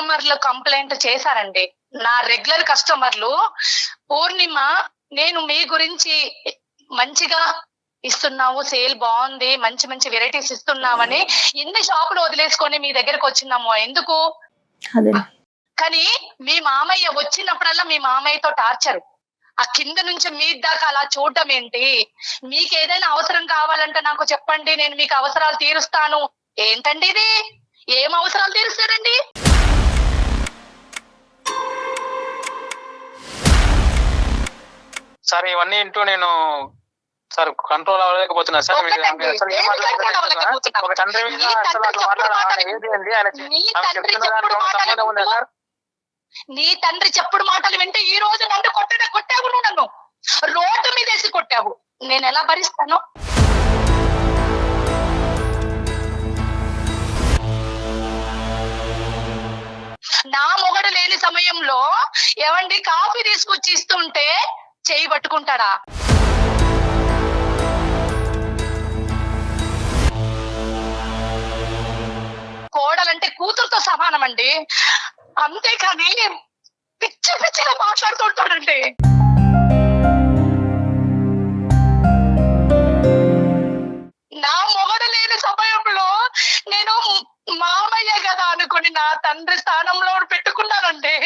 కస్టమర్లు కంప్లైంట్ చేశారండి. నా రెగ్యులర్ కస్టమర్లు పూర్ణిమ నేను మీ గురించి మంచిగా ఇస్తున్నావు, సేల్ బాగుంది, మంచి మంచి వెరైటీస్ ఇస్తున్నామని ఇన్ని షాపులు వదిలేసుకొని మీ దగ్గరకు వచ్చినాము. ఎందుకు? కానీ మీ మామయ్య వచ్చినప్పుడల్లా మీ మామయ్యతో టార్చరు. ఆ కింద నుంచి మీ దాకా అలా చూడటం ఏంటి? మీకు ఏదైనా అవసరం కావాలంటే నాకు చెప్పండి, నేను మీకు అవసరాలు తీరుస్తాను. ఏంటండి ఇది? ఏం అవసరాలు తీరుస్తారండి? సార్ ఇవన్నీ ఇంటూ నేను సార్ కంట్రోల్ అవ్వలేకపోతున్నా సార్. నీ తండ్రి చెప్పుడు మాటలు వింటే ఈ రోజు నన్ను కొట్టావు, నువ్వు నన్ను రోడ్డు మీద వేసి కొట్టావు. నేను ఎలా భరిస్తాను? నా మొగడు లేని సమయంలో ఏమండి కాఫీ తీసుకొచ్చి ఇస్తుంటే చేయి పట్టుకుంటాడా? కోడలంటే కూతురుతో సమానం అండి, అంతేకాని పిచ్చి పిచ్చిగా మాట్లాడుతుంటాడండి. నా మొగడు లేని సమయంలో నేను మామయ్య కదా అనుకుని నా తండ్రి స్థానంలో పెట్టుకున్నానండి.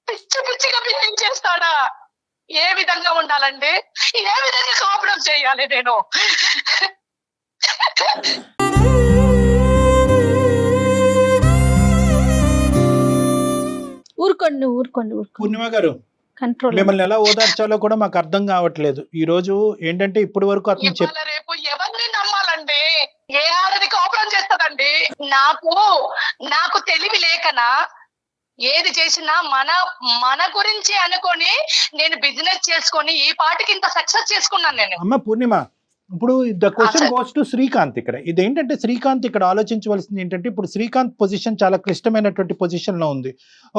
పిచ్చి పిచ్చిగా బిల్లింగ్ చేస్తాడా? ఏ విధంగా ఉండాలండి? ఏ విధంగా కాపురం చేయాలి నేను? ఊరుకోండి. పూర్ణిమ గారు, మిమ్మల్ని ఎలా ఓదార్చాలో కూడా మాకు అర్థం కావట్లేదు. ఈ రోజు ఏంటంటే ఇప్పటి వరకు అతను రేపు ఎవరిని నమ్మాలండి? ఏ ఆడది కాపురం చేస్తుందండి? నాకు తెలివి లేకనా? ఏది చేసినా మన గురించి అనుకొని నేను బిజినెస్ చేసుకొని ఈ పాటికి ఇంత సక్సెస్ చేసుకున్నాను నేను. అమ్మ పూర్ణిమ, ఇప్పుడు the question goes to Srikanth. ఇక్కడ ఇదేంటంటే శ్రీకాంత్ ఇక్కడ ఆలోచించవలసింది ఏంటంటే, ఇప్పుడు శ్రీకాంత్ పొజిషన్ చాలా క్లిష్టమైనటువంటి పొజిషన్ లో ఉంది.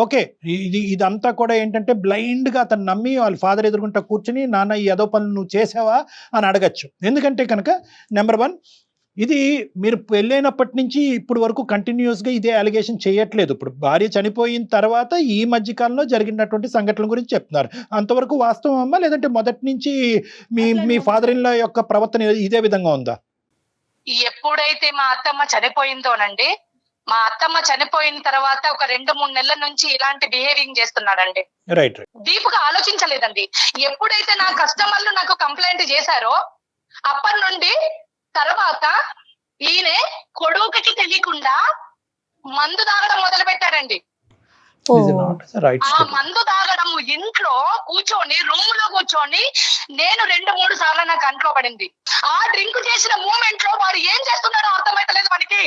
ఓకే, ఇదంతా కూడా ఏంటంటే బ్లైండ్ గా అతను నమ్మి వాళ్ళ ఫాదర్ ఎదుర్కొంటా కూర్చుని నాన్న ఈ ఏదో పనులు నువ్వు చేసావా అని అడగచ్చు. ఎందుకంటే కనుక నెంబర్ 1, ఇది మీరు పెళ్ళైనప్పటి నుంచి ఇప్పుడు వరకు కంటిన్యూస్గా ఇదే అలిగేషన్ చేయట్లేదు. ఇప్పుడు భార్య చనిపోయిన తర్వాత ఈ మధ్యకాలంలో జరిగినటువంటి సంఘటనల గురించి చెప్తున్నారు. అంతవరకు వాస్తవం అమ్మా, లేదంటే మొదటి నుంచి మీ ఫాదర్ ఇన్ లా యొక్క ప్రవర్తన ఇదే విధంగా ఉందా? ఎప్పుడైతే మా అత్తమ్మ చనిపోయిందోనండి, మా అత్తమ్మ చనిపోయిన తర్వాత ఒక 2-3 నెలల నుంచి ఇలాంటి బిహేవింగ్ చేస్తున్నాడండి. రైట్. డీప్గా ఆలోచించలేదండి. ఎప్పుడైతే నా కస్టమర్లు నాకు కంప్లైంట్ చేశారో అప్పటి నుండి తర్వాత ఈయన కొడుకుకి తెలియకుండా మందు తాగడం మొదలు పెట్టాడండి. ఆ మందు తాగడం ఇంట్లో కూర్చొని రూమ్ లో కూర్చొని నేను 2-3 సార్లు నాకు కంట్లో పడింది. ఆ డ్రింక్ చేసిన మూమెంట్ లో వాడు ఏం చేస్తున్నాడో అర్థమైతలేదు మనకి.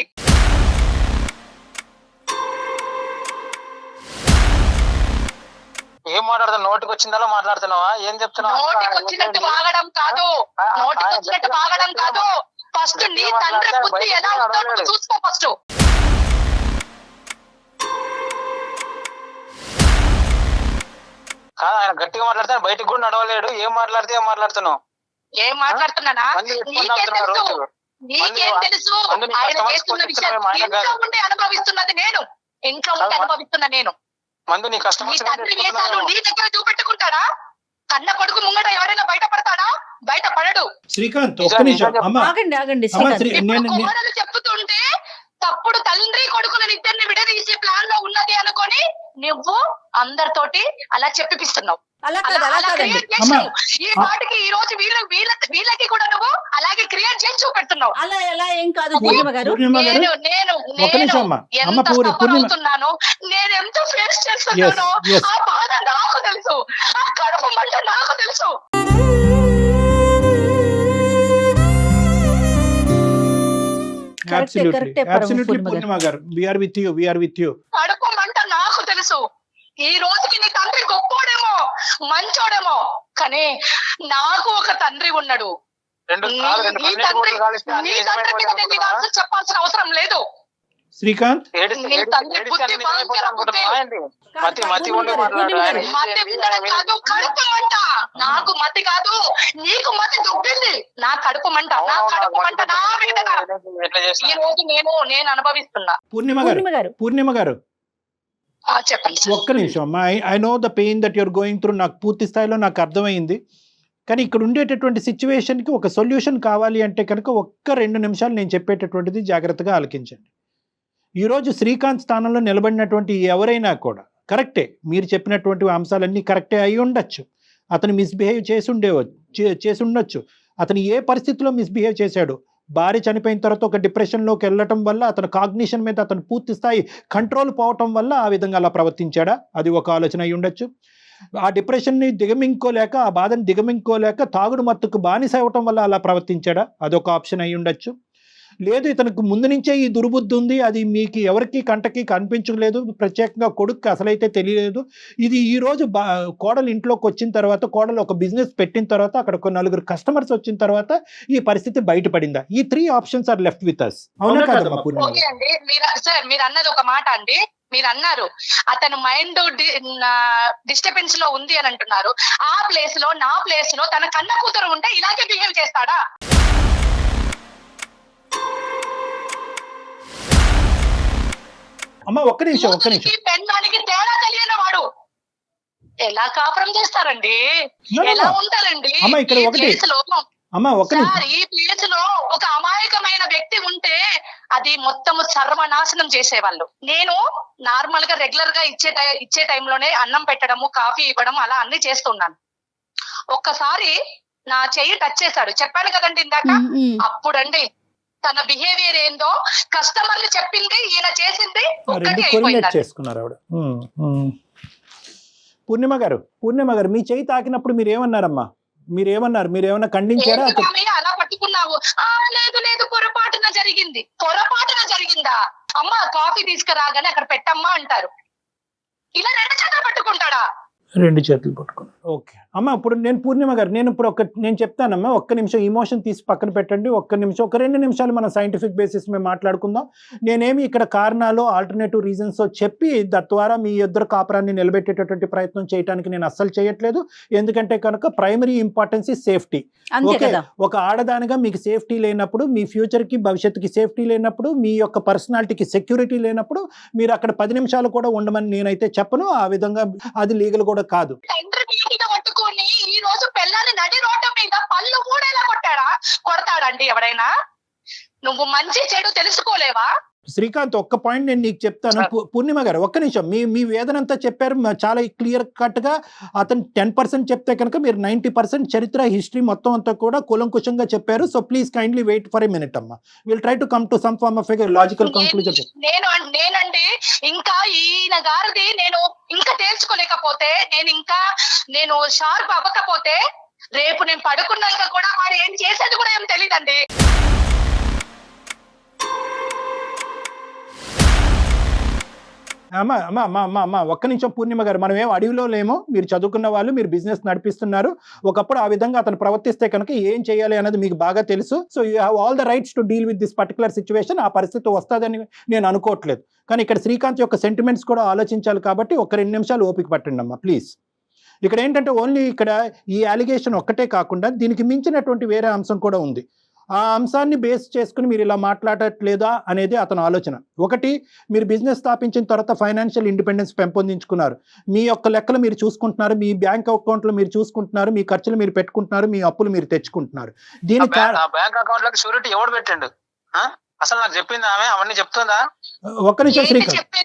ఏం మాట్లాడుతున్నావు? నోటికి వచ్చిందా మాట్లాడుతున్నావా? ఏం చెప్తున్నావు? నోటికి వచ్చినట్టు వాగడం కాదు, నోటికి వచ్చినట్టు వాగడం కాదు. ఫస్ట్ నీ తండ్రి బుద్ధి ఎలా ఉందో చూసుకో. ఫస్ట్ ఆయన గట్టిగా మాట్లాడతాను, బయటకు కూడా నడవలేడు. ఏం మాట్లాడుతున్నావు? ఏం మాట్లాడుతున్నానా? నీకేం తెలుసు? ఆయన చేస్తున్న విషయం ఇంట్లో ఉండి అనుభవిస్తున్నది నేను, ఇంట్లో ఉండి అనుభవిస్తున్నా నేను. మందు నీ కస్టమర్స్ తండ్రి వేసాలు నీ దగ్గర చూపెట్టుకుంటాడా? కన్న కొడుకు ముంగట ఎవరైనా బయటపడతాడా? బయటపడడు. శ్రీకాంత్ ఒక్క నిమిషం. కోడలు చెప్పుతుంటే తప్పుడు తండ్రి కొడుకులను ఇద్దరిని విడదీసే ప్లాన్ లో ఉన్నది అనుకొని నువ్వు అందరితోటి అలా చెప్పిస్తున్నావు. ఈ వాటికి ఈ రోజు వీళ్ళకి కూడా నువ్వు అలాగే క్రియేట్ చేసి చూపెడుతున్నావు. అలా ఎలా ఏం కాదు పూర్ణిమ గారు. నేను ఎంత ఫేస్ చేస్తున్నానో ఆ బాధ నాకు తెలుసు, ఆ కడుపు మంట నాకు తెలుసు. కడుపు మంట నాకు తెలుసు. ఈ రోజుకి నీ తండ్రి గొప్పోడేమో మంచోడేమో, కానీ నాకు ఒక తండ్రి ఉన్నాడు. చెప్పాల్సిన అవసరం లేదు. శ్రీకాంత్ కడుపు మంట నాకు మతి కాదు, నీకు మతి దొబ్బింది. నా కడుపు మంట నా మీద ఈ రోజు నేను అనుభవిస్తున్నా. పూర్ణిమ గారు చెప్పండి సార్. ఒక్క నిమిషం అమ్మా, I know the pain that you're going through, నాకు పూర్తి స్థాయిలో నాకు అర్థమైంది. కానీ ఇక్కడ ఉండేటటువంటి సిచ్యువేషన్కి ఒక సొల్యూషన్ కావాలి అంటే కనుక ఒక్క 2 నిమిషాలు నేను చెప్పేటటువంటిది జాగ్రత్తగా ఆలకించండి. ఈరోజు శ్రీకాంత్ స్థానంలో నిలబడినటువంటి ఎవరైనా కూడా కరెక్టే, మీరు చెప్పినటువంటి అంశాలన్నీ కరెక్టే అయి ఉండొచ్చు. అతను మిస్బిహేవ్ చేసి ఉండొచ్చు. అతను ఏ పరిస్థితిలో మిస్బిహేవ్ చేశాడు, భార్య చనిపోయిన తర్వాత ఒక డిప్రెషన్లోకి వెళ్ళటం వల్ల అతను కాగ్నిషన్ మీద అతను పూర్తి స్థాయి కంట్రోల్ పోవటం వల్ల ఆ విధంగా అలా ప్రవర్తించాడా, అది ఒక ఆలోచన అయి ఉండొచ్చు. ఆ డిప్రెషన్ని దిగమింగుకోలేక, ఆ బాధను దిగమింగుకోలేక తాగుడు మత్తుకు బానిస అవ్వటం వల్ల అలా ప్రవర్తించాడా, అదొక ఆప్షన్ అయి ఉండొచ్చు. లేదు ఇతనికి ముందు నుంచే ఈ దుర్బుద్ధి ఉంది, అది మీకు ఎవరికి కంటకి కనిపించలేదు, ప్రత్యేకంగా కొడుకు అసలైతే తెలియలేదు. ఇది ఈరోజు కోడలు ఇంట్లోకి వచ్చిన తర్వాత, కోడలు ఒక బిజినెస్ పెట్టిన తర్వాత, అక్కడ ఒక 4 కస్టమర్స్ వచ్చిన తర్వాత ఈ పరిస్థితి బయటపడిందా? ఈ 3 options are left with us. అవునా కాదమ్మా పూర్ణ? ఓకే అండి, సార్ మీరు అన్నది ఒక మాట అండి. మీరు అన్నారు అతను మైండ్ డిస్టర్బెన్స్ లో ఉంది అని అంటున్నారు. ఆ ప్లేస్ లో, నా ప్లేస్ లో తన కన్న కూతురు ఉంటే ఇలాగే బిహేవ్ చేస్తాడా? అమ్మ ఒక్క నిమిషం. పెన్నానికి తేడా తెలియని వాడు ఎలా కాపురం చేస్తారండి? ఎలా ఉంటారండి? అమ్మ ఇక్కడ ఒకటి, అమ్మ ఒక్క నిమిషం. ఈ ప్లేస్ లో ఒక అమాయకమైన వ్యక్తి ఉంటే అది మొత్తం సర్వనాశనం చేసేవాళ్ళు. నేను నార్మల్ గా రెగ్యులర్ గా ఇచ్చే టైంలోనే అన్నం పెట్టడము, కాఫీ ఇవ్వడం అలా అన్ని చేస్తున్నాను. ఒక్కసారి నా చెయ్యి టచ్ చేశాడు, చెప్పాను కదండి ఇందాక. అప్పుడండి తన బిహేవియర్ ఏందో, కస్టమర్లు చెప్పింది ఈయన చేసింది ఒక్కటి అయిపోయింది. పూర్ణిమ గారు మీ చెయ్యి తాకినప్పుడు మీరు ఏమన్నారమ్మా? మీరేమన్నా ఖండించారా? అలా పట్టుకున్నావు? లేదు పొరపాటున జరిగిందా? అమ్మ కాఫీ తీసుకురాగానే అక్కడ పెట్టమ్మా అంటారు. ఇలా 2 చేతులు పట్టుకుంటాడా? 2 చేతులు పట్టుకున్నాను. ఓకే అమ్మ, ఇప్పుడు నేను పూర్ణిమ గారు, నేను చెప్తానమ్మా, ఒక్క నిమిషం ఇమోషన్ తీసి పక్కన పెట్టండి. ఒక్క నిమిషం, ఒక 2 నిమిషాలు మనం సైంటిఫిక్ బేసిస్ మీద మాట్లాడుకుందాం. నేనేమి ఇక్కడ కారణాలు, ఆల్టర్నేటివ్ రీజన్స్ చెప్పి తద్వారా మీ ఇద్దరు కాపురాన్ని నిలబెట్టేటటువంటి ప్రయత్నం చేయడానికి నేను అస్సలు చేయట్లేదు. ఎందుకంటే కనుక primary importance is safety. Okay, ఒక ఆడదానిగా మీకు సేఫ్టీ లేనప్పుడు, మీ ఫ్యూచర్కి భవిష్యత్తుకి సేఫ్టీ లేనప్పుడు, మీ యొక్క పర్సనాలిటీకి సెక్యూరిటీ లేనప్పుడు మీరు అక్కడ 10 నిమిషాలు కూడా ఉండమని నేనైతే చెప్పను. ఆ విధంగా అది లీగల్ కూడా కాదు. పట్టుకొని ఈ రోజు పిల్లని నడి రోడ్డు మీద పళ్ళు మూడేలా కొడతాడండి ఎవరైనా? నువ్వు మంచి చెడు తెలుసుకోలేవా? శ్రీకాంత్, ఒక్క పాయింట్ నేను నీకు చెప్తాను. పూర్ణిమ గారు ఒక్క నిమిషం, మీ వేదనంతా చెప్పారు చాలా క్లియర్ కట్ గా. అతను 10% చెప్తే కనుక మీరు 90% చరిత్ర, హిస్టరీ మొత్తం అంతా కూడా కూలంకుషంగా చెప్పారు. So please kindly wait for a minute అమ్మా. Will try to come to some form of logical conclusion. నేనండి ఇంకా ఈయన గారిది నేను ఇంకా తేల్చుకోలేకపోతే, నేను షార్ప్ అవ్వకపోతే రేపు నేను పడుకున్నాక కూడా వాడు ఏం చేసేది కూడా ఏం తెలియదండి. అమ్మా ఒక్క నిమిషం పూర్ణిమ గారు, మనం ఏం అడవిలో లేమో, మీరు చదువుకున్న వాళ్ళు, మీరు బిజినెస్ నడిపిస్తున్నారు. ఒకప్పుడు ఆ విధంగా అతను ప్రవర్తిస్తే కనుక ఏం చేయాలి అనేది మీకు బాగా తెలుసు. So you have all the rights to deal with this particular situation. ఆ పరిస్థితి వస్తుందని నేను అనుకోవట్లేదు. కానీ ఇక్కడ శ్రీకాంత్ యొక్క సెంటిమెంట్స్ కూడా ఆలోచించాలి కాబట్టి ఒక 2 నిమిషాలు ఓపిక పట్టండి అమ్మా ప్లీజ్. ఇక్కడ ఏంటంటే ఓన్లీ ఇక్కడ ఈ అలిగేషన్ ఒక్కటే కాకుండా దీనికి మించినటువంటి వేరే అంశం కూడా ఉంది. ఆ అంశాన్ని బేస్ చేసుకుని మీరు ఇలా మాట్లాడట్లేదా అనేది అతని ఆలోచన. ఒకటి, మీరు బిజినెస్ స్థాపించిన తర్వాత ఫైనాన్షియల్ ఇండిపెండెన్స్ పెంపొందించుకున్నారు. మీ యొక్క లెక్కలు మీరు చూసుకుంటున్నారు, మీ బ్యాంక్ అకౌంట్లు మీరు చూసుకుంటున్నారు, మీ ఖర్చులు మీరు పెట్టుకుంటున్నారు, మీ అప్పులు మీరు తెచ్చుకుంటున్నారు. దీనికి బ్యాంక్ అకౌంట్ లో షూరిటీ ఎవడు పెట్టండు? అసలు నాకు చెప్పింది ఆమె, అవన్నీ చెప్తుందా? ఒక్క నిమిషం శ్రీకాంత్,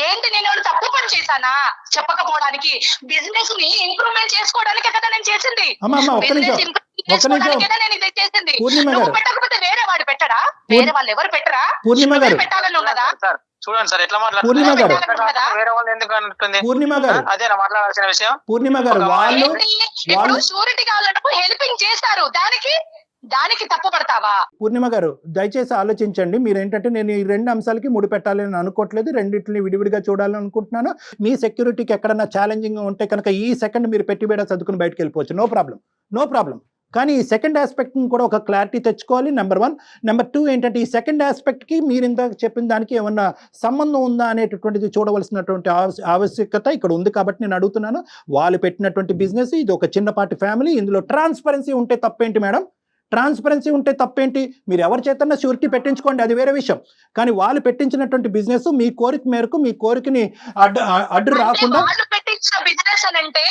ఏంటి నేను తప్పు పని చేశానా చెప్పకపోవడానికి? బిజినెస్ ని ఇంప్రూవ్మెంట్ చేసుకోవడానికి కదా నేను చేసింది. పెట్టకపోతే వేరే వాడు పెట్టడా? వేరే వాళ్ళు ఎవరు పెట్టరా? పెట్టాలని ఉన్నదా? చూడండి సార్ ఎట్లా మాట్లాడుతున్నారు. వేరే వాళ్ళు ఎందుకు అంటుంది? అదే మాట్లాడాల్సిన విషయం. పూర్ణిమ గారు వాళ్ళు షూరిటీ కావాలంటే హెల్పింగ్ చేశారు, దానికి తప్పు పడతావా? పూర్ణిమ గారు దయచేసి ఆలోచించండి. మీరేంటంటే నేను ఈ 2 అంశాలకి ముడి పెట్టాలని అనుకోవట్లేదు, రెండింటిని విడివిడిగా చూడాలని అనుకుంటున్నాను. మీ సెక్యూరిటీకి ఎక్కడన్నా ఛాలెంజింగ్ ఉంటే కనుక ఈ సెకండ్ మీరు పెట్టిబేడ చదువుకుని బయటకు వెళ్ళిపోవచ్చు, నో ప్రాబ్లం. కానీ ఈ సెకండ్ ఆస్పెక్ట్ని కూడా ఒక క్లారిటీ తెచ్చుకోవాలి, నెంబర్ 1. నెంబర్ 2 ఏంటంటే ఈ సెకండ్ ఆస్పెక్ట్కి మీరు ఇందాక చెప్పిన దానికి ఏమన్నా సంబంధం ఉందా అనేటటువంటిది చూడవలసినటువంటి ఆవశ్యకత ఇక్కడ ఉంది. కాబట్టి నేను అడుగుతున్నాను, వాళ్ళు పెట్టినటువంటి బిజినెస్ ఇది ఒక చిన్నపాటి ఫ్యామిలీ, ఇందులో ట్రాన్స్పరెన్సీ ఉంటే తప్పేంటి మేడం? ట్రాన్స్పరెన్సీ ఉంటే తప్పేంటి? మీరు ఎవరి చేతన్నా షూరిటీ పెట్టించుకోండి, అది వేరే విషయం. కానీ వాళ్ళు పెట్టించినటువంటి బిజినెస్ మీ కోరిక మేరకు, మీ కోరికని అడ్డు రాకుండా వాళ్ళు పెట్టించిన బిజినెస్ అని అంటే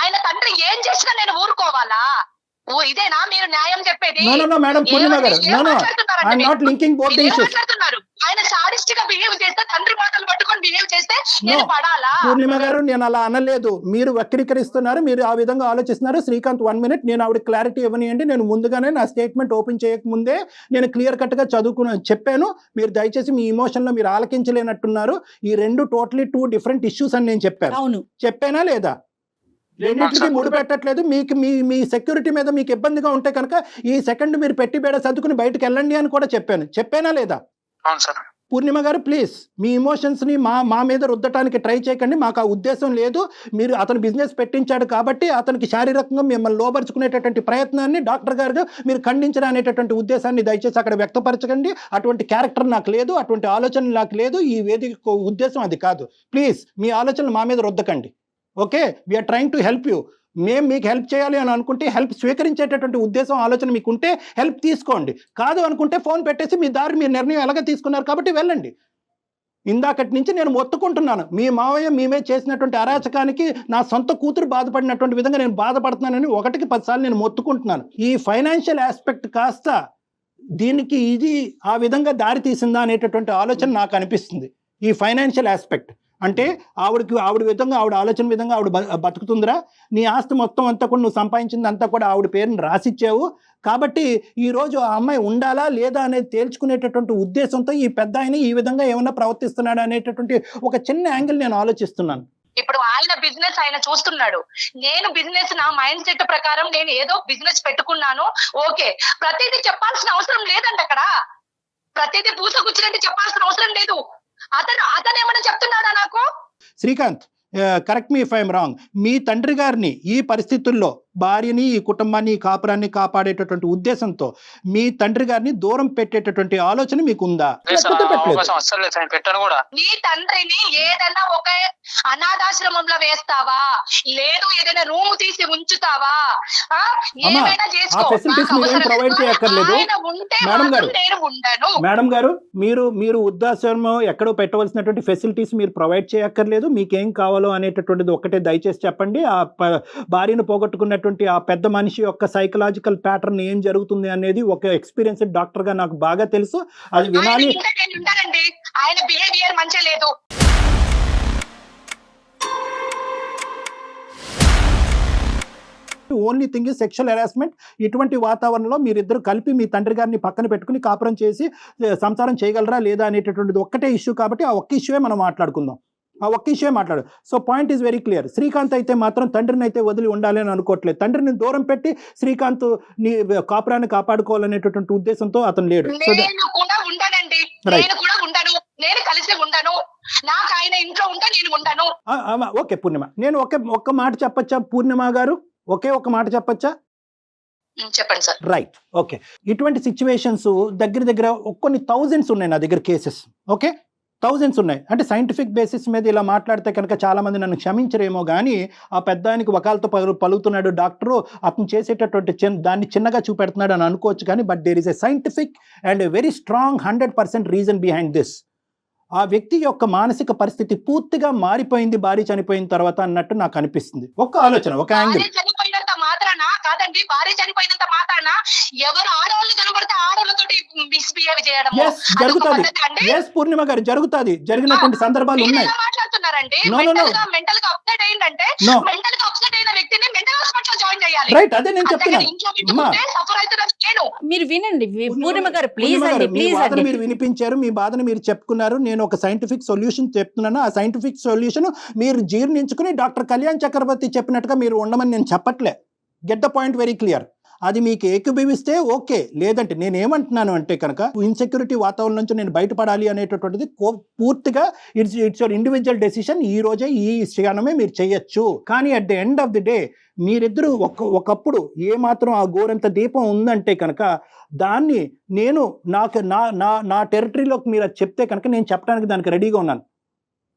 ఆయన తండ్రి ఏం చేసినా నేను ఊరుకోవాలా? ఇదేనా మీరు న్యాయం చెప్పేది? నో మేడం, పూర్ణిమ గారు, no I'm not linking both the issues. ఆయన సాడిస్ట్ గా బిహేవ్ చేస్తే, తండ్రి మాటలు పట్టుకొని బిహేవ్ చేస్తే నేను పడాలా? పూర్ణిమ గారు, నేను అలా అనలేదు. మీరు వక్రీకరిస్తున్నారు, మీరు ఆ విధంగా ఆలోచిస్తున్నారు. శ్రీకాంత్ 1 minute, నేను ఆవిడ క్లారిటీ ఇవ్వనియండి. నేను ముందుగానే నా స్టేట్మెంట్ ఓపెన్ చేయక ముందే నేను క్లియర్ కట్ గా చెప్పాను. మీరు దయచేసి మీ ఇమోషన్ లో మీరు ఆలకించలేనట్టున్నారు. ఈ రెండు టోటలీ 2 different ఇష్యూస్ అని నేను చెప్పాను. అవును, చెప్పానా లేదా? రెండింటికి ముడి పెట్టట్లేదు. మీకు మీ సెక్యూరిటీ మీద మీకు ఇబ్బందిగా ఉంటే కనుక ఈ సెకండ్ మీరు పెట్టి బేడ సర్దుకుని బయటకు వెళ్ళండి అని కూడా చెప్పానా లేదా? పూర్ణిమ గారు, ప్లీజ్ మీ ఇమోషన్స్ ని మా మీద రుద్దటానికి ట్రై చేయకండి. మాకు ఆ ఉద్దేశం లేదు. మీరు అతను బిజినెస్ పెట్టించాడు కాబట్టి అతనికి శారీరకంగా మిమ్మల్ని లోపరుచుకునేటటువంటి ప్రయత్నాన్ని డాక్టర్ గారుగా మీరు ఖండించడం అనేటటువంటి ఉద్దేశాన్ని దయచేసి అక్కడ వ్యక్తపరచకండి. అటువంటి క్యారెక్టర్ నాకు లేదు, అటువంటి ఆలోచన నాకు లేదు. ఈ వేదిక ఉద్దేశం అది కాదు. ప్లీజ్ మీ ఆలోచనలు మా మీద రుద్దకండి. Okay, we are trying to help you. మేము మీకు హెల్ప్ చేయాలి అని అనుకుంటే, హెల్ప్ స్వీకరించేటటువంటి ఉద్దేశం ఆలోచన మీకుంటే హెల్ప్ తీసుకోండి. కాదు అనుకుంటే ఫోన్ పెట్టేసి మీ దారి, మీ నిర్ణయం ఎలాగ తీసుకున్నారు కాబట్టి వెళ్ళండి. ఇందాకటి నుంచి నేను మొత్తుకుంటున్నాను, మీ మావయ్య మేమే చేసినటువంటి అరాచకానికి నా సొంత కూతురు బాధపడినటువంటి విధంగా నేను బాధపడుతున్నానని 1కి 10 సార్లు నేను మొత్తుకుంటున్నాను. ఈ ఫైనాన్షియల్ ఆస్పెక్ట్ కాస్త దీనికి ఇది ఆ విధంగా దారి తీసిందా అనేటటువంటి ఆలోచన నాకు అనిపిస్తుంది. ఈ ఫైనాన్షియల్ ఆస్పెక్ట్ అంటే ఆవిడ విధంగా, ఆవిడ ఆలోచన విధంగా ఆవిడ బతుకుతుందిరా? నీ ఆస్తి మొత్తం అంతా కూడా నువ్వు సంపాదించింది అంతా కూడా ఆవిడ పేరుని రాసిచ్చావు కాబట్టి ఈరోజు ఆ అమ్మాయి ఉండాలా లేదా అనేది తేల్చుకునేటటువంటి ఉద్దేశంతో ఈ పెద్ద ఆయన ఈ విధంగా ఏమన్నా ప్రవర్తిస్తున్నాడు అనేటటువంటి ఒక చిన్న యాంగిల్ నేను ఆలోచిస్తున్నాను. ఇప్పుడు ఆయన బిజినెస్ ఆయన చూస్తున్నాడు. నేను బిజినెస్, నా మైండ్ సెట్ ప్రకారం నేను ఏదో బిజినెస్ పెట్టుకున్నాను. ఓకే, ప్రతిదీ చెప్పాల్సిన అవసరం లేదండి. అక్కడ ప్రతిదీ పూసగుచ్చినట్టు చెప్పాల్సిన అవసరం లేదు. అతను ఏమన్నా చెప్తున్నాడా నాకు? Srikanth, correct me if I'm wrong. మీ తండ్రి గారిని ఈ పరిస్థితుల్లో, భార్యని, ఈ కుటుంబాన్ని, ఈ కాపురాన్ని కాపాడేటటువంటి ఉద్దేశంతో మీ తండ్రి గారిని దూరం పెట్టేటటువంటి ఆలోచన మీకు ఉందా? నీ తండ్రిని ఏదైనా ఒక అనాథాశ్రమంలో వేస్తావా? లేదు ఏదైనా రూమ్ తీసి ఉంచుతావా? ఏమైనా చేసుకో. ప్రొవైడ్ చేయక్కర్లేదు మేడం గారు. మీరు వృద్ధాశ్రమం ఎక్కడో పెట్టవలసినటువంటి ఫెసిలిటీస్ మీరు ప్రొవైడ్ చేయక్కర్లేదు. మీకేం కావాలో అనేటటువంటిది ఒక్కటే దయచేసి చెప్పండి. ఆ భార్యను పోగొట్టుకున్నటువంటి ఆ పెద్ద మనిషి యొక్క సైకలాజికల్ ప్యాటర్న్ ఏం జరుగుతుంది అనేది ఒక ఎక్స్పీరియన్స్డ్ డాక్టర్ గా నాకు బాగా తెలుసు. అది వినాలి. ఆయన బిహేవియర్ మంచిగా లేదు. Only thing is sexual harassment. ఇటువంటి వాతావరణంలో మీరిద్దరు కలిపి మీ తండ్రి గారిని పక్కన పెట్టుకుని కాపురం చేసి సంసారం చేయగలరా లేదా అనేటటువంటిది ఒక్కటే ఇష్యూ కాబట్టి ఆ ఒక్క ఇష్యూయే మనం మాట్లాడుకుందాం. ఆ ఒక్క ఇష్యూ మాట్లాడు. So point is very clear. Srikanth అయితే మాత్రం తండ్రిని అయితే వదిలి ఉండాలి అని అనుకోవట్లేదు. తండ్రిని దూరం పెట్టి శ్రీకాంత్ నీ కాపురాన్ని కాపాడుకోవాలనేటటువంటి ఉద్దేశంతో అతను లేడు. నేను కూడా ఉండనండి, నేను కూడా ఉండను, నేను కలిసి ఉండను, నాకు ఆయన ఇంట్లో ఉంటే నేను ఉండను. ఓకే పూర్ణిమ, నేను ఒక్క మాట చెప్పచ్చా పూర్ణిమ గారు? ఒక మాట చెప్పచ్చా? చెప్పండి సార్. Right, okay. ఇటువంటి సిచ్యువేషన్స్ దగ్గర కొన్ని థౌజండ్స్ ఉన్నాయి నా దగ్గర కేసెస్. ఓకే, థౌజండ్స్ ఉన్నాయి. అంటే సైంటిఫిక్ బేసిస్ మీద ఇలా మాట్లాడితే కనుక చాలామంది నన్ను క్షమించరేమో కానీ ఆ పెద్దానికి వకాలతో పలుకుతున్నాడు డాక్టరు, అతను చేసేటటువంటి దాన్ని చిన్నగా చూపెడుతున్నాడు అని అనుకోవచ్చు కానీ but there is a scientific and a very strong 100% reason behind this. ఆ వ్యక్తి యొక్క మానసిక పరిస్థితి పూర్తిగా మారిపోయింది భార్య చనిపోయిన తర్వాత అన్నట్టు నాకు అనిపిస్తుంది. ఒక ఆలోచన, ఒక యాంగిల్. చనిపోయినంత మాత్రాన కాదండి, భార్య చనిపోయినంత మాత్రాన ఎవరు ఆడవాళ్ళు కనబడితే ఆడవాళ్ళతోటి మిస్బిహేవ్ చేయడం జరుగుతుంది. ఎస్ పూర్ణిమ గారు, జరుగుతుంది. జరిగినటువంటి సందర్భాలు ఉన్నాయి. మాట్లాడుతున్నారండి. మెంటల్ గా అప్సెట్ అయ్యిందంటే మెంటల్ గా అప్సెట్ అయిన వ్యక్తిని మెంటల్ హాస్పిటల్ జాయిన్ చేయాలి. రైట్, అదే నేను చెప్తున్నాను. మీరు వినండి పూర్ణిమ గారు, ప్లీజ్ అండి, ప్లీజ్ అండి. మీరు వినిపించారు, మీ బాధను మీరు చెప్పుకున్నారు. నేను ఒక సైంటిఫిక్ సొల్యూషన్ చెప్తున్నాను. ఆ సైంటిఫిక్ సొల్యూషన్ మీరు జీర్ణించుకుని డాక్టర్ కళ్యాణ్ చక్రవర్తి చెప్పినట్టుగా మీరు ఉండమని నేను చెప్పట్లే. Get the point very clear. అది మీకు ఏకీభవిస్తే ఓకే, లేదంటే నేనేమంటున్నాను అంటే కనుక ఇన్సెక్యూరిటీ వాతావరణం నుంచి నేను బయటపడాలి అనేటటువంటిది పూర్తిగా ఇట్స్ యువర్ ఇండివిజువల్ డెసిషన్. ఈ రోజే ఈ క్షణమే మీరు చేయొచ్చు. కానీ at the end of the day మీరిద్దరూ ఒకప్పుడు ఏమాత్రం ఆ గోరంత దీపం ఉందంటే కనుక దాన్ని నేను నా టెరిటరీలోకి మీరు అది చెప్తే కనుక నేను చెప్పడానికి దానికి రెడీగా ఉన్నాను.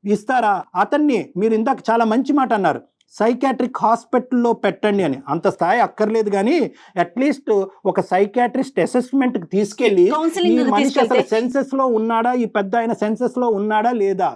ఇస్తారా? అతన్ని మీరు ఇందాక చాలా మంచి మాట అన్నారు. సైకాట్రిక్ హాస్పిటల్లో పెట్టండి అని. అంత స్థాయి అక్కర్లేదు కానీ అట్లీస్ట్ ఒక సైకాట్రిస్ట్ అసెస్మెంట్కి తీసుకెళ్ళి కౌన్సిలింగ్ ఈ మనిషి అసలు తీసుకెళ్తే సెన్సెస్లో ఉన్నాడా, ఈ పెద్ద ఆయన సెన్సెస్లో ఉన్నాడా లేదా,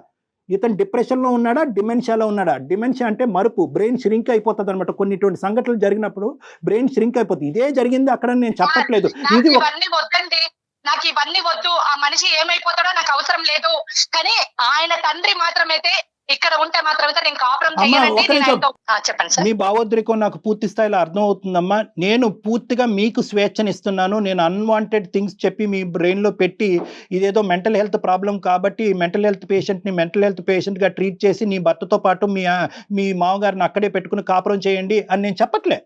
ఇతను డిప్రెషన్లో ఉన్నాడా, డిమెన్షియాలో ఉన్నాడా. డిమెన్షియా అంటే మరుపు, బ్రెయిన్ ష్రింక్ అయిపోతుంది అనమాట. కొన్ని ఇటువంటి సంఘటనలు జరిగినప్పుడు బ్రెయిన్ ష్రింక్ అయిపోతుంది. ఇదే జరిగింది అక్కడ, నేను చెప్పట్లేదు. ఇది ఇవన్నీ వద్దండి, నాకు ఇవన్నీ వద్దు. ఆ మనిషి ఏమైపోతాడో నాకు అవసరం లేదు. కానీ ఆయన తండ్రి మాత్రమైతే ఇక్కడ ఉంటే మాత్రమైతే నేను కాపురం చేయాలండి. చెప్పండి సార్. మీ భావోద్రేకం నాకు పూర్తి స్థాయిలో అర్థం అవుతుందమ్మా. నేను పూర్తిగా మీకు స్వేచ్ఛనిస్తున్నాను. నేను అన్వాంటెడ్ థింగ్స్ చెప్పి మీ బ్రెయిన్ లో పెట్టి ఇదేదో మెంటల్ హెల్త్ ప్రాబ్లం కాబట్టి మెంటల్ హెల్త్ పేషెంట్ గా ట్రీట్ చేసి నీ భర్తతో పాటు మీ మామగారిని అక్కడే పెట్టుకుని కాపురం చేయండి అని నేను చెప్పట్లే.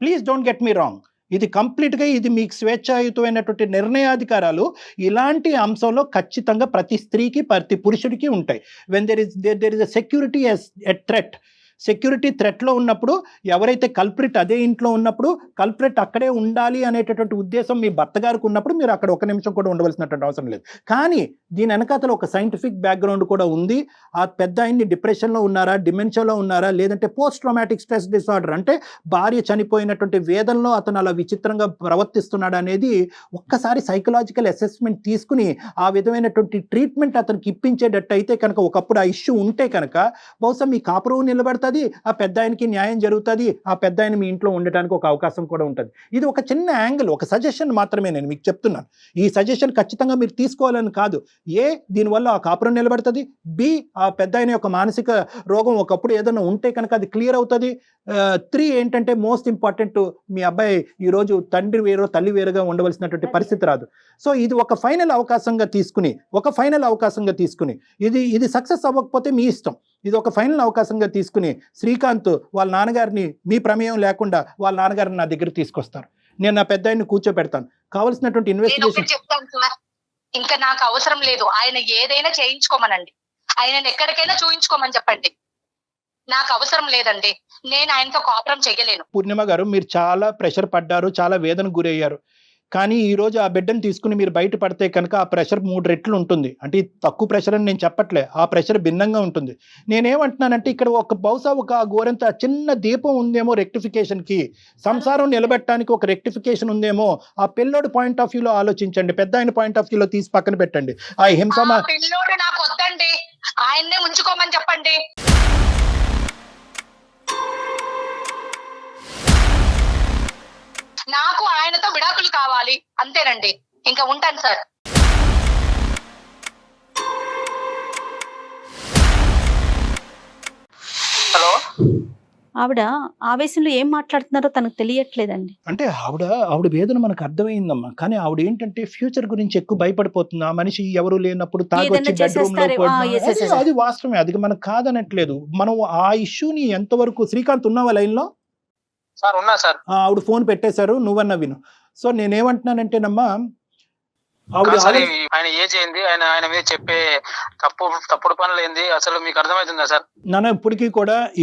Please don't get me wrong. ఇది కంప్లీట్గా ఇది మీకు స్వేచ్ఛాయుతమైనటువంటి నిర్ణయాధికారాలు ఇలాంటి అంశంలో ఖచ్చితంగా ప్రతి స్త్రీకి ప్రతి పురుషుడికి ఉంటాయి. When there is a security a threat, security థ్రెట్లో ఉన్నప్పుడు ఎవరైతే కల్ప్రిట్ అదే ఇంట్లో ఉన్నప్పుడు కల్ప్రిట్ అక్కడే ఉండాలి అనేటటువంటి ఉద్దేశం మీ భర్త గారికి ఉన్నప్పుడు మీరు అక్కడ ఒక నిమిషం కూడా ఉండవలసినటువంటి అవసరం లేదు. కానీ దీని వెనకాతల ఒక సైంటిఫిక్ బ్యాక్గ్రౌండ్ కూడా ఉంది. ఆ పెద్ద ఆయన్ని డిప్రెషన్లో ఉన్నారా, డిమెన్షియాలో ఉన్నారా, లేదంటే పోస్ట్ ట్రామాటిక్ స్ట్రెస్ డిసార్డర్ అంటే భార్య చనిపోయినటువంటి వేదనలో అతను అలా విచిత్రంగా ప్రవర్తిస్తున్నాడు అనేది ఒక్కసారి సైకలాజికల్ అసెస్మెంట్ తీసుకుని ఆ విధమైనటువంటి ట్రీట్మెంట్ అతనికి ఇప్పించేటట్టు అయితే కనుక, ఒకప్పుడు ఆ ఇష్యూ ఉంటే కనుక బహుశా మీ కాపురం నిలబెడతాది, ఆ పెద్ద ఆయనకి న్యాయం జరుగుతుంది, ఆ పెద్ద ఆయన మీ ఇంట్లో ఉండటానికి ఒక అవకాశం కూడా ఉంటుంది. ఇది ఒక చిన్న యాంగిల్, ఒక సజెషన్ మాత్రమే నేను మీకు చెప్తున్నాను. ఈ సజెషన్ ఖచ్చితంగా మీరు తీసుకోవాలని కాదు. ఏ, దీనివల్ల ఆ కాపురం నిలబడుతుంది, బి, ఆ పెద్ద ఆయన యొక్క మానసిక రోగం ఒకప్పుడు ఏదైనా ఉంటే కనుక అది క్లియర్ అవుతుంది. 3 ఏంటంటే మోస్ట్ ఇంపార్టెంట్, మీ అబ్బాయి ఈరోజు తండ్రి వేరో తల్లి వేరుగా ఉండవలసినటువంటి పరిస్థితి రాదు. సో ఇది ఒక ఫైనల్ అవకాశంగా తీసుకుని ఇది సక్సెస్ అవ్వకపోతే మీ ఇష్టం. ఇది ఒక ఫైనల్ అవకాశంగా తీసుకుని శ్రీకాంత్ వాళ్ళ నాన్నగారిని మీ ప్రమేయం లేకుండా వాళ్ళ నాన్నగారిని నా దగ్గర తీసుకొస్తారు. నేను నా పెద్ద ఆయన్ని కూర్చోపెడతాను. కావాల్సినటువంటి ఇన్వెస్టిగేషన్ చెప్తాను సార్. ఇంకా నాకు అవసరం లేదు. ఆయన ఏదైనా చేయించుకోమనండి, ఆయన ఎక్కడికైనా చూయించుకోమని చెప్పండి. నాకు అవసరం లేదండి, నేను ఆయనతో కాపురం చేయలేను. పూర్ణిమ గారు, మీరు చాలా ప్రెషర్ పడ్డారు, చాలా వేదనకు గురయ్యారు. కానీ ఈరోజు ఆ బిడ్డను తీసుకుని మీరు బయట పడితే కనుక ఆ ప్రెషర్ 3 రెట్లు ఉంటుంది. అంటే తక్కువ ప్రెషర్ అని నేను చెప్పట్లే, ఆ ప్రెషర్ భిన్నంగా ఉంటుంది. నేనేమంటున్నానంటే ఇక్కడ బహుశా ఒక గోరంత చిన్న దీపం ఉందేమో రెక్టిఫికేషన్కి, సంసారం నిలబెట్టడానికి ఒక రెక్టిఫికేషన్ ఉందేమో. ఆ పిల్లోడి పాయింట్ ఆఫ్ వ్యూలో ఆలోచించండి, పెద్ద ఆయన పాయింట్ ఆఫ్ వ్యూలో తీసి పక్కన పెట్టండి. ఆ హింస పిల్లోడు నాకు వద్దండి, ఆయన్నే ఉంచుకోమని చెప్పండి. నాకు ఆయనతో విడాకులు కావాలి అంతేనండి. ఇంకా ఉంటాను సార్. హలో, ఆవిడ ఆవేశంలో ఏం మాట్లాడుతున్నారో తనకు తెలియట్లేదండి. అంటే ఆవిడ వేదన మనకు అర్థమైందమ్మా. కానీ ఆవిడ ఏంటంటే ఫ్యూచర్ గురించి ఎక్కువ భయపడిపోతుంది. ఆ మనిషి ఎవరు లేనప్పుడు తాగొచ్చి బెడ్రూమ్ లో, అది వాస్తవమే, అది మనకు కాదనట్లేదు. మనం ఆ ఇష్యూని ఎంతవరకు, శ్రీకాంత్ ఉన్నావా లైన్ లో? సార్ ఉన్నా సార్. ఆవిడ ఫోన్ పెట్టేశారు, నువ్వన్నా విను. సో నేనేమంటున్నానంటేనమ్మా, ఆయన ఏజ్ ఏంది, ఆయన మీద చెప్పే తప్పుడు పనులు ఏంది, అసలు మీకు అర్థమవుతుందా సార్? నాన్న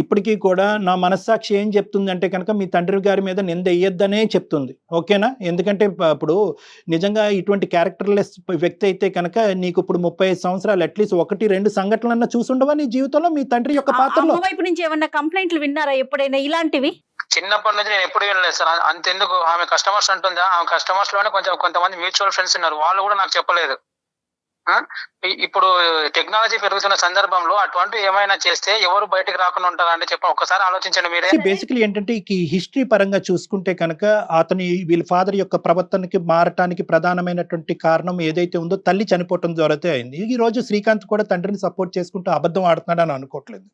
ఇప్పటికీ కూడా నా మనస్సాక్షి ఏం చెప్తుంది అంటే కనుక మీ తండ్రి గారి మీద నింద వేయొద్దనే చెప్తుంది. ఓకేనా? ఎందుకంటే ఇప్పుడు నిజంగా ఇటువంటి క్యారెక్టర్లెస్ వ్యక్తి అయితే కనుక నీకు ఇప్పుడు 35 సంవత్సరాలు అట్లీస్ట్ 1-2 సంఘటనలన్నా చూసుండవా నీ జీవితంలో మీ తండ్రి యొక్క పాత్రలో? వైపు నుంచి ఏమన్నా కంప్లైంట్లు విన్నారా ఎప్పుడైనా ఇలాంటివి? చిన్నప్పటి నుంచి నేను ఎప్పుడు వినలేదు సార్. అంతెందుకు, ఆమె కస్టమర్స్ అంటుందా, ఆమె కస్టమర్స్ లోనే కొంతమంది మ్యూచువల్ ఫ్రెండ్స్ ఉన్నారు, వాళ్ళు కూడా నాకు చెప్పలేదు. ఇప్పుడు టెక్నాలజీ పెరుగుతున్న సందర్భంలో అటువంటి ఏమైనా చేస్తే ఎవరు బయటకు రాకుండా ఉంటారా అంటే ఒకసారి ఆలోచించండి మీరే. బేసికలీ ఏంటంటే ఈ హిస్టరీ పరంగా చూసుకుంటే కనుక వీళ్ళ ఫాదర్ యొక్క ప్రవర్తనకి మారటానికి ప్రధానమైనటువంటి కారణం ఏదైతే ఉందో తల్లి చనిపోవటం ద్వారాతే అయింది. ఈ రోజు శ్రీకాంత్ కూడా తండ్రిని సపోర్ట్ చేసుకుంటూ అబద్ధం ఆడుతున్నాడు అని అనుకోవట్లేదు.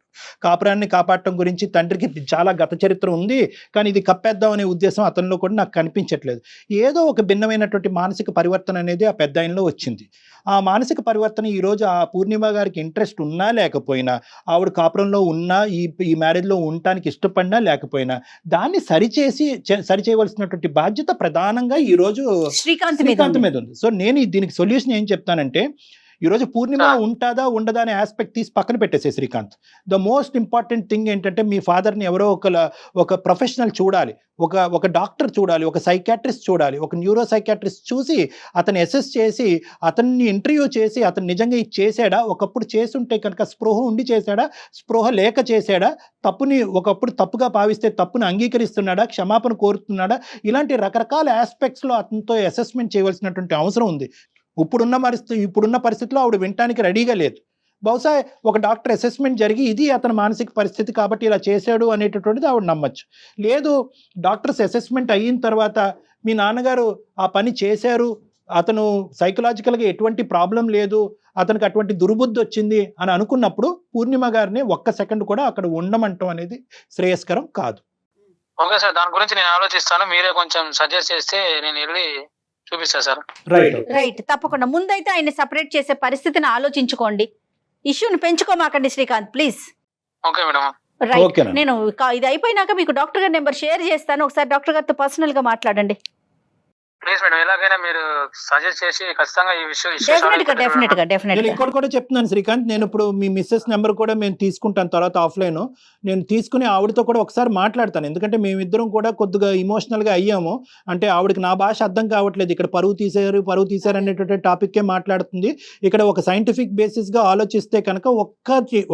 కాపురాన్ని కాపాడటం గురించి తండ్రికి చాలా గత చరిత్ర ఉంది, కానీ ఇది కప్పేద్దాం అనే ఉద్దేశం అతనిలో కూడా నాకు కనిపించట్లేదు. ఏదో ఒక భిన్నమైనటువంటి మానసిక పరివర్తన అనేది ఆ పెద్ద ఆయనలో వచ్చింది. ఆ మానసిక పరివర్తన ఈరోజు ఆ పూర్ణిమ గారికి ఇంట్రెస్ట్ ఉన్నా లేకపోయినా, ఆవిడ కాపురంలో ఉన్నా, ఈ మ్యారేజ్లో ఉండటానికి ఇష్టపడినా లేకపోయినా దాన్ని సరిచేయవలసినటువంటి బాధ్యత ప్రధానంగా ఈరోజు శ్రీకాంత్ మీద ఉంది. సో నేను దీనికి సొల్యూషన్ ఏం చెప్తానంటే, ఈరోజు పూర్ణిమ సార్. ఉంటుందా ఉండదా అనే ఆస్పెక్ట్ తీసి పక్కన పెట్టేసే Srikanth. The most important thing ఏంటంటే మీ ఫాదర్ని ఎవరో ఒక ప్రొఫెషనల్ చూడాలి, ఒక డాక్టర్ చూడాలి, ఒక సైకాట్రిస్ట్ చూడాలి, ఒక న్యూరో సైకాట్రిస్ట్ చూసి అతను అసెస్ చేసి అతన్ని ఇంటర్వ్యూ చేసి అతను నిజంగా ఇది చేశాడా, ఒకప్పుడు చేసుంటే కనుక స్పృహ ఉండి చేశాడా, స్పృహ లేక చేశాడా, తప్పుని ఒకప్పుడు తప్పుగా భావిస్తే తప్పుని అంగీకరిస్తున్నాడా, క్షమాపణ కోరుతున్నాడా, ఇలాంటి రకరకాల ఆస్పెక్ట్స్లో అతనితో అసెస్మెంట్ చేయవలసినటువంటి అవసరం ఉంది. ఇప్పుడున్న పరిస్థితిలో ఆవిడ వినటానికి రెడీగా లేదు. బహుశా ఒక డాక్టర్ అసెస్మెంట్ జరిగి ఇది అతని మానసిక పరిస్థితి కాబట్టి ఇలా చేశాడు అనేటటువంటిది ఆవిడ నమ్మచ్చు. లేదు, డాక్టర్స్ అసెస్మెంట్ అయిన తర్వాత మీ నాన్నగారు ఆ పని చేశారు, అతను సైకలాజికల్గా ఎటువంటి ప్రాబ్లం లేదు, అతనికి అటువంటి దుర్బుద్ధి వచ్చింది అని అనుకున్నప్పుడు పూర్ణిమ గారిని ఒక్క సెకండ్ కూడా అక్కడ ఉండమంటం అనేది శ్రేయస్కరం కాదు. ఓకే సార్, దాని గురించి నేను ఆలోచిస్తాను. మీరే కొంచెం సజెస్ట్ చేస్తే నేను వెళ్ళి చూపిస్తా సార్. రైట్, తప్పకుండా. ముందైతే ఆయన సపరేట్ చేసే పరిస్థితిని ఆలోచించుకోండి, ఇష్యూని పెంచుకోమాకండి Srikanth please. Okay madam. Right, ఓకేనా. నేను ఇది అయిపోయినాక మీకు డాక్టర్ గారి నెంబర్ షేర్ చేస్తాను, ఒకసారి డాక్టర్ గారితో పర్సనల్ గా మాట్లాడండి. ప్లీజ్ మేడం, ఎలాగైనా మీరు సజెస్ట్ చేసి ఖచ్చితంగా ఈ విషయం డెఫినెట్ నేను ఇక్కడ కూడా చెప్తున్నాను శ్రీకాంత్, నేను ఇప్పుడు మీ మిస్సెస్ నెంబర్ కూడా మేము తీసుకుంటాను తర్వాత ఆఫ్లైన్. నేను తీసుకుని ఆవిడతో కూడా ఒకసారి మాట్లాడతాను, ఎందుకంటే మేమిద్దరం కూడా కొద్దిగా ఇమోషనల్గా అయ్యాము. అంటే ఆవిడకి నా భాష అర్థం కావట్లేదు, ఇక్కడ పరువు తీశారు అనేటువంటి టాపిక్కే మాట్లాడుతుంది. ఇక్కడ ఒక సైంటిఫిక్ బేసిస్గా ఆలోచిస్తే కనుక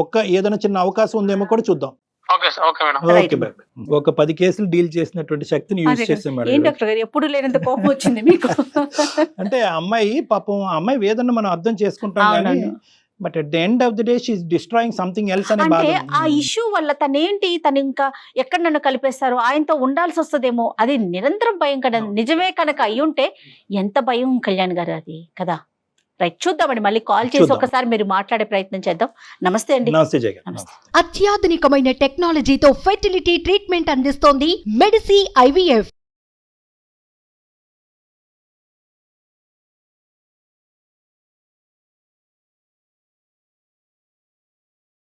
ఒక్క ఏదైనా చిన్న అవకాశం ఉందేమో కూడా చూద్దాం. Okay sir. Okay madam. Okay madam. ఒక 10 కేసులు డీల్ చేసినటువంటి శక్తిని యూజ్ చేసాం ఏం మేడం. డాక్టర్ గారు ఎప్పుడు లేనంత కోపం వచ్చింది మీకు? అంటే అమ్మాయి పాపం అమ్మాయి వేదన మనం అర్థం చేసుకుంటాం కానీ but at the end of the day she is destroying something else అనే బాధ. అంటే ఆ ఇష్యూ వల్ల తను ఇంకా ఎక్కడ నన్ను కలిపేస్తారు, ఆయనతో ఉండాల్సి వస్తుందేమో, అది నిరంతరం భయం కదా. నిజమే కనుక అయ్యుంటే ఎంత భయం కళ్యాణ్ గారు అది కదా. రైట్, చూద్దామండి, మళ్ళీ కాల్ చేసి చూద్దాం. ఒకసారి మీరు మాట్లాడే ప్రయత్నం చేద్దాం. నమస్తే అండి. నమస్తే జయ గారు. నమస్తే. అత్యాధునికమైన టెక్నాలజీతో ఫెర్టిలిటీ ట్రీట్మెంట్ అందిస్తోంది మెడిసి IVF.